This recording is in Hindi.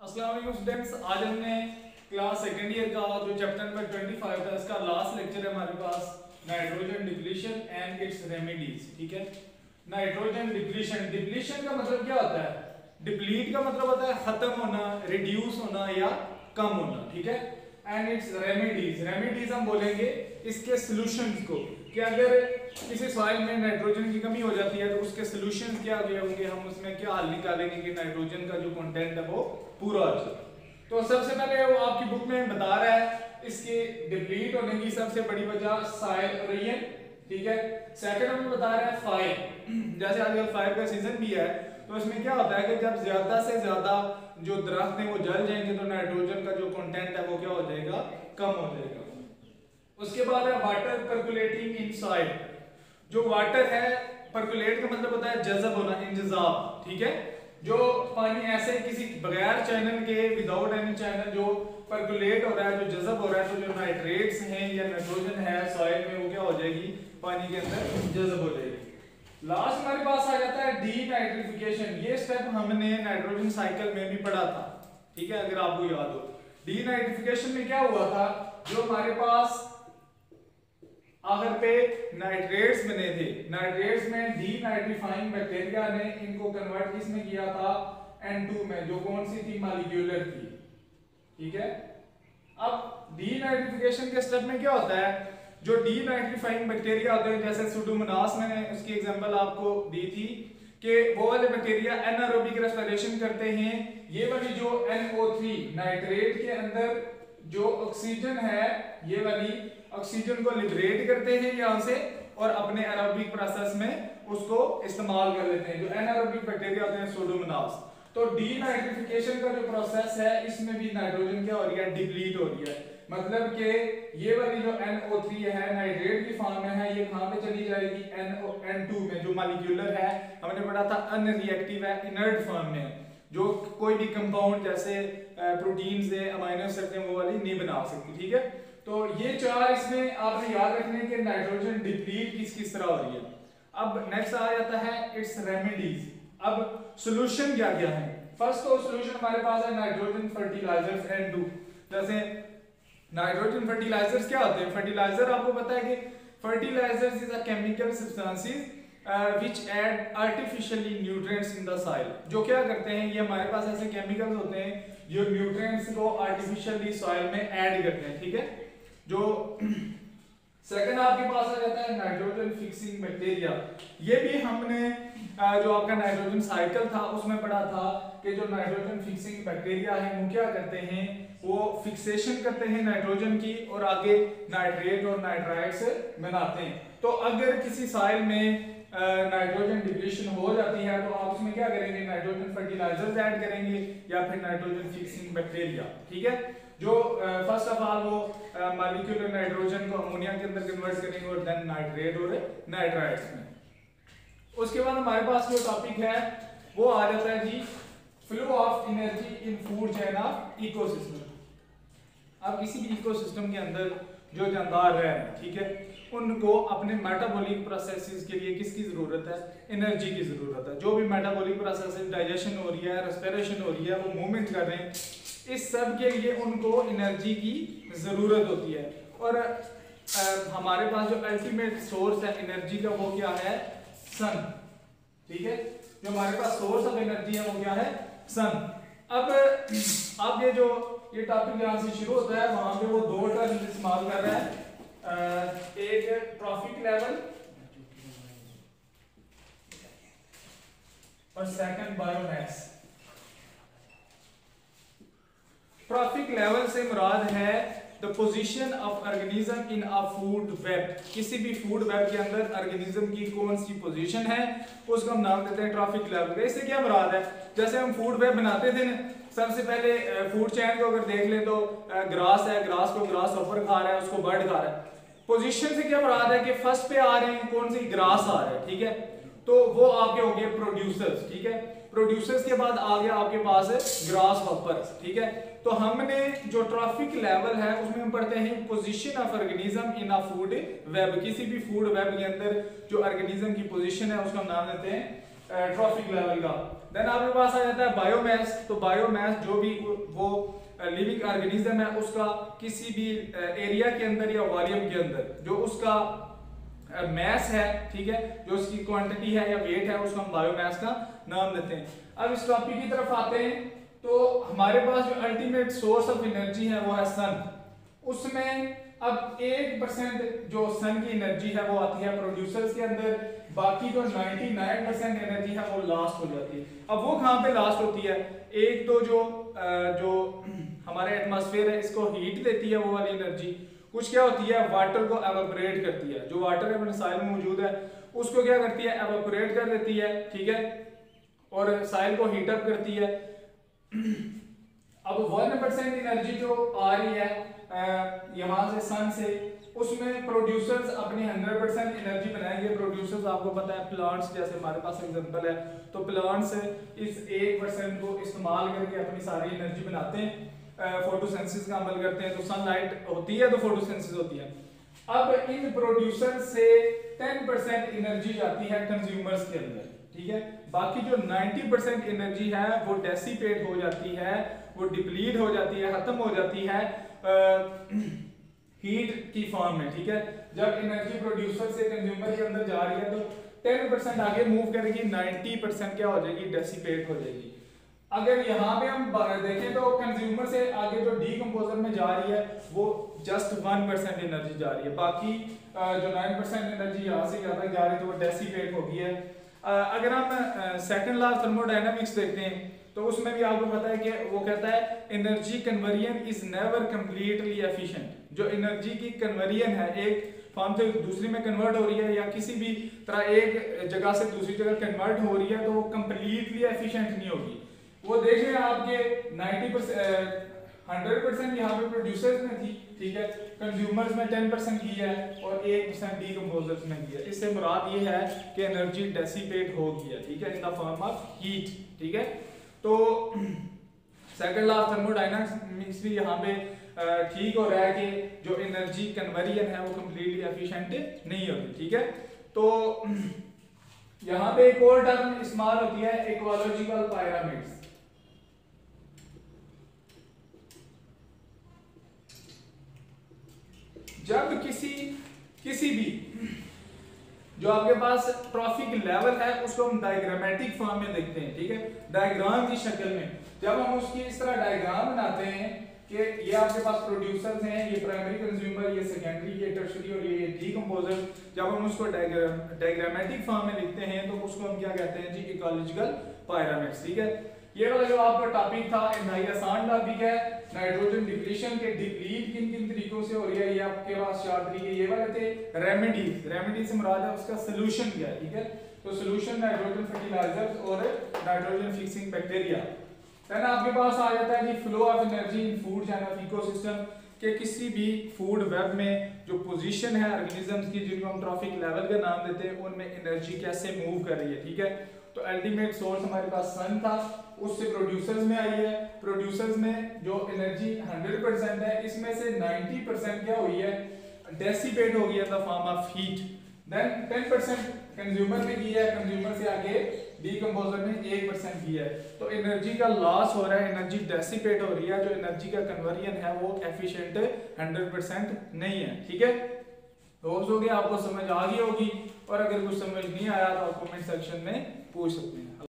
अस्सलाम वालेकुम स्टूडेंट्स, आज हमने क्लास सेकेंड ईयर का जो चैप्टर नंबर 25 था इसका लास्ट लेक्चर है हमारे पास nitrogen depletion and its remedies. ठीक है, नाइट्रोजन डिप्लीशन, डिप्लीशन का मतलब क्या होता है? डिप्लीट का मतलब होता है खत्म होना, रिड्यूस होना या कम होना। ठीक है, एंड इट्स रेमेडीज, रेमेडीज हम बोलेंगे इसके सॉल्यूशंस को कि अगर किसी सॉइल में नाइट्रोजन की कमी हो जाती है तो उसके सॉल्यूशंस क्या होंगे, हम उसमें क्या हल निकालेंगे कि नाइट्रोजन का जो कंटेंट है वो पूरा हो जाए। तो सबसे पहले वो आपकी बुक में बता रहा है इसके डिप्लीट होने की सबसे बड़ी वजह सॉइल एरोजन। ठीक है, सेकंड हमें बता रहा है फायर। जैसे आजकल फायर का सीजन भी है तो इसमें क्या होता है कि जब ज्यादा से ज्यादा जो दरख्त हैं वो जल जाएंगे तो नाइट्रोजन का जो कंटेंट है वो क्या हो जाएगा, कम हो जाएगा। उसके बाद है वाटर पर्कुलेटिंग इन सॉइल। जो वाटर है, पर्कुलेट का मतलब होता है जज़ब होना, इंजज़ाब। ठीक है, जो पानी ऐसे किसी बगैर चैनल के, विदाउट एनी चैनल जो पर्कुलेट हो रहा है, जो जज़ब हो रहा है, तो जो नाइट्रेट्स हैं या नाइट्रोजन है सॉइल में वो क्या हो जाएगी, पानी के अंदर जज़ब हो जाएगी। लास्ट हमारे पास आ जाता है डीनाइट्रिफिकेशन। ये स्टेप हमने नाइट्रोजन साइकिल में भी पढ़ा था। ठीक है, अगर आपको याद हो, डीनाइट्रिफिकेशन में क्या हुआ था, जो हमारे पास आखिर पे नाइट्रेट्स बने थे, नाइट्रेट्स में डीनाइट्रिफाइंग बैक्टीरिया ने इनको कन्वर्ट किसमें किया था, N2 में, जो कौन सी थी, मॉलिक्यूलर थी। ठीक है, अब डीनाइट्रिफिकेशन के स्टेप में क्या होता है, जो डीनाइट्रिफाइंग बैक्टीरिया होते हैं, जैसे सुडोमोनास, मैंने उसकी एग्जांपल आपको दी थी कि वो वाले बैक्टीरिया एनारोबिक रेस्पिरेशन करते हैं। ये वाली जो NO3 नाइट्रेट के अंदर जो ऑक्सीजन है, ये वाली ऑक्सीजन को लिबरेट करते हैं यहाँ से और अपने एरोबिक प्रोसेस में उसको इस्तेमाल कर लेते हैं। जो एनारोबिक बैक्टीरिया होते हैं सुडोमोनास। तो डीनाइट्रिफिकेशन का जो प्रोसेस है इसमें भी नाइट्रोजन क्या हो रही है, डिप्लीट हो रही है। मतलब कि ये वाली जो NO3 है नाइट्रेट की फॉर्म में है, ये कहां पे चली जाएगी, N2 में, जो मॉलिक्यूलर है, हमने पढ़ा था अनरिएक्टिव है, इनर्ट फॉर्म में, जो कोई भी कंपाउंड जैसे प्रोटीन्स है, अमाइनो एसिड्स हैं, वो वाली नहीं बना सकती। ठीक है, तो ये चार इसमें आपने याद रखने के नाइट्रोजन डिप्लीट किस तरह हो रही है। अब नेक्स्ट आ जाता है इट्स रेमेडीज। अब सॉल्यूशन क्या क्या है? फर्स्ट तो सॉल्यूशन हमारे पास है नाइट्रोजन फर्टिलाइजर्स N2। जैसे नाइट्रोजन फर्टिलाइजर्स क्या होते हैं? फर्टिलाइजर आपको पता है कि fertilisers is a chemical substances which add artificially nutrients in the soil। जो क्या करते हैं, ये हमारे पास ऐसे केमिकल्स होते हैं जो न्यूट्रिएंट्स को आर्टिफिशियली सॉइल में ऐड करते हैं। ठीक है, जो सेकंड आपके पास आ जाता है नाइट्रोजन फिक्सिंग बैक्टीरिया। ये भी हमने जो आपका नाइट्रोजन साइकिल था उसमें पढ़ा था कि जो नाइट्रोजन फिक्सिंग बैक्टीरिया है वो क्या करते हैं, वो फिक्सेशन करते हैं नाइट्रोजन की और आगे नाइट्रेट और नाइट्राइट्स बनाते हैं। तो अगर किसी सॉइल में नाइट्रोजन डिप्लीशन हो जाती है तो आप उसमें क्या करेंगे, नाइट्रोजन फर्टिलाइजर्स ऐड करेंगे या फिर नाइट्रोजन फिक्सिंग बैक्टीरिया। ठीक है, जो फर्स्ट ऑफ ऑल वो मॉलिक्यूलर नाइट्रोजन को अमोनिया के अंदर कन्वर्ट करेंगे और देन नाइट्रेट और नाइट्राइट्स में। उसके बाद हमारे पास जो टॉपिक है वो आ जाता है जी flow of energy in food chain of ecosystem. अब किसी भी इकोसिस्टम के अंदर जो जानदार रह रहे हैं, ठीक है, उनको अपने मेटाबॉलिक प्रोसेसेस के लिए किसकी जरूरत है, एनर्जी की जरूरत है। जो भी मेटाबॉलिक प्रोसेस, डाइजेशन हो रही है, रेस्पिरेशन हो रही है, वो मूवमेंट कर रहे हैं, इस सब के लिए उनको एनर्जी की जरूरत होती है। और हमारे पास जो अल्टीमेट सोर्स है एनर्जी का वो क्या है, सन। ठीक है, जो हमारे पास सोर्स ऑफ एनर्जी है वो क्या है, सन। अब ये टॉपिक जहां से शुरू होता है वहां पे वो दो टर्म इस्तेमाल कर रहा है, एक ट्रॉफिक लेवल और सेकंड बायोमास। ट्रॉफिक लेवल से मुराद है the position of organism in a food web. किसी भी फूड वेब के अंदर ऑर्गेनिज्म की कौन सी पोजीशन है उसको हम नाम देते हैं ट्रॉफिक लेवल। इससे क्या मुराद है, जैसे हम फूड वेब बनाते थे ना, सबसे पहले फूड चेन को अगर देख ले तो ग्रास है, ग्रास को ग्रास ऊपर खा रहा है, उसको बर्ड खा रहा है। पोजीशन से क्या मुराद है कि फर्स्ट पे आ रहे हैं कौन सी, ग्रास आ रहा है। ठीक है, तो वो आपके हो गए प्रोड्यूसर्स। ठीक है, प्रोड्यूसर्स के बाद आ गया आपके पास ग्रास हॉपर्स। ठीक है, तो हमने जो ट्रॉफिक लेवल है उसमें हम पढ़ते हैं position of organism in a food web. किसी भी फूड वेब के अंदर जो ऑर्गेनिज्म की पोजीशन है उसका नाम देते हैं ट्रॉफिक लेवल का। देन आपके पास आ जाता है बायोमास। तो बायोमास जो भी वो लिविंग ऑर्गेनिज्म है उसका किसी भी एरिया के अंदर या वॉल्यूम के अंदर जो उसका मैस है, ठीक है, जो उसकी क्वांटिटी है या वेट है, उसको हम बायोमास का नाम देते हैं। अब इस टॉपिक की तरफ आते हैं तो हमारे पास जो अल्टीमेट सोर्स ऑफ एनर्जी है वो है सन। उसमें अब 1% जो सन की एनर्जी है वो आती है प्रोड्यूसर्स के अंदर, बाकी जो 99% एनर्जी है वो लास्ट हो जाती है। अब वो कहाँ पे लास्ट होती है? एक तो जो हमारे एटमॉस्फेयर है इसको हीट देती है वो वाली एनर्जी, कुछ क्या होती है वाटर को एवापोरेट करती है, जो वाटर अपने साइल में मौजूद है उसको क्या करती है एवापोरेट कर देती है, ठीक है, और साइल को हीट अप करती है। अब 1% एनर्जी जो आ रही है यहाँ से सन से, उसमें प्रोड्यूसर्स अपनी 100% एनर्जी बनाएंगे। प्रोड्यूसर्स आपको पता है प्लांट्स, जैसे हमारे पास एग्जांपल है, तो प्लांट्स इस 1% को इस्तेमाल करके अपनी सारी एनर्जी बनाते हैं, फोटोसिंथेसिस का अमल करते हैं। तो सनलाइट होती है तो फोटोसिंथेसिस होती है। अब इन प्रोड्यूसर से 10% एनर्जी जाती है कंज्यूमर्स के अंदर, ठीक है, बाकी जो 90% एनर्जी है वो डेसिपेट हो जाती है, वो डिप्लीट हो जाती है, खत्म हो जाती है हीट की फॉर्म में, ठीक है। जब एनर्जी प्रोड्यूसर से कंज्यूमर के अंदर जा रही है तो 10% आगे मूव करेगी, 90% क्या हो जाएगी डेसिपेट हो जाएगी। अगर यहाँ पे हम देखें तो कंज्यूमर से आगे जो डीकंपोजर में जा रही है वो जस्ट 1% एनर्जी जा रही है, बाकी जो 9% एनर्जी यहाँ से यहाँ तक जा रही है तो वो डेसिपेट हो गई है। अगर हम सेकंड लॉ ऑफ थर्मोडायनामिक्स देखते हैं तो उसमें भी आपको पता है कि वो कहता है energy conversion is never completely efficient. जो एनर्जी की कन्वर्जन है एक फॉर्म से दूसरी में कन्वर्ट हो रही है या किसी भी तरह एक जगह से दूसरी जगह कन्वर्ट हो रही है तो वो कंप्लीटली एफिशिएंट नहीं होगी। वो देख रहे हैं आपके 90% 100% यहाँ पे प्रोड्यूसर्स में थी, ठीक है, कंज्यूमर्स में 10% की है और 1% डीकंपोजर्स में की है। इससे मुराद ये है कि एनर्जी डेसिपेट हो गई है, ठीक है, in the form of heat, ठीक है। तो सेकंड लॉ ऑफ थर्मोडायनामिक्स भी यहाँ पे ठीक हो रहा है कि जो एनर्जी कन्वर्जन है वो कंप्लीटली एफिशिएंट नहीं होती, ठीक है। तो यहाँ पे एक और टर्म इस्तेमाल होती है इकोलॉजिकल पिरामिड्स। जब किसी भी जो आपके पास ट्रॉफिक लेवल है उसको हम डायग्रामेटिक फॉर्म में देखते हैं, ठीक है, डायग्राम की शक्ल में। जब हम उसकी इस तरह डायग्राम बनाते हैं कि ये आपके पास प्रोड्यूसर्स हैं, ये प्राइमरी कंज्यूमर, ये सेकेंडरी, ये टर्शरी और ये डीकंपोजर, जब हम उसको डायग्रामेटिक फॉर्म में लिखते हैं तो उसको हम क्या कहते हैं जी इकोलॉजिकल पिरामिड्स, ठीक है। ये वाला जो आपका टॉपिक था इंतहाई आसान टॉपिक है। नाइट्रोजन डिप्लीशन के डिप्लीट किन किन तरीकों से हो रही है ये आपके पास 4 तरीके ये वाले थे। रेमेडी से मुराद है उसका सोल्यूशन क्या है, ठीक है। तो सोल्यूशन नाइट्रोजन फर्टिलाइजर्स और नाइट्रोजन फिक्सिंग बैक्टीरिया। देन आपके पास आ जाता है जी flow of energy in food chain of ecosystem, कि किसी भी फूड वेब में जो पोजीशन है ऑर्गेनिजम्स की जिनको हम ट्रॉफिक लेवल का नाम देते हैं उनमें एनर्जी कैसे मूव कर रही है, ठीक है। तो अल्टीमेट सोर्स हमारे पास सन था, उससे प्रोड्यूसर्स में आई है। प्रोड्यूसर्स में जो एनर्जी 100% है इसमें से 90% क्या हुई है डेसिपेट हो गई है in the form of heat. Then 10% consumer में की है, कंज्यूमर से आगे डीकंपोजर में 1% की है। तो एनर्जी का लॉस हो रहा है, एनर्जी डेसिपेट हो रही है, जो एनर्जी का कन्वर्जन है वो एफिशिएंट 100% नहीं है, ठीक है। होप्स हो गया आपको समझ आ गई होगी, और अगर कुछ समझ नहीं आया तो आप कमेंट सेक्शन में पूछ सकते हैं।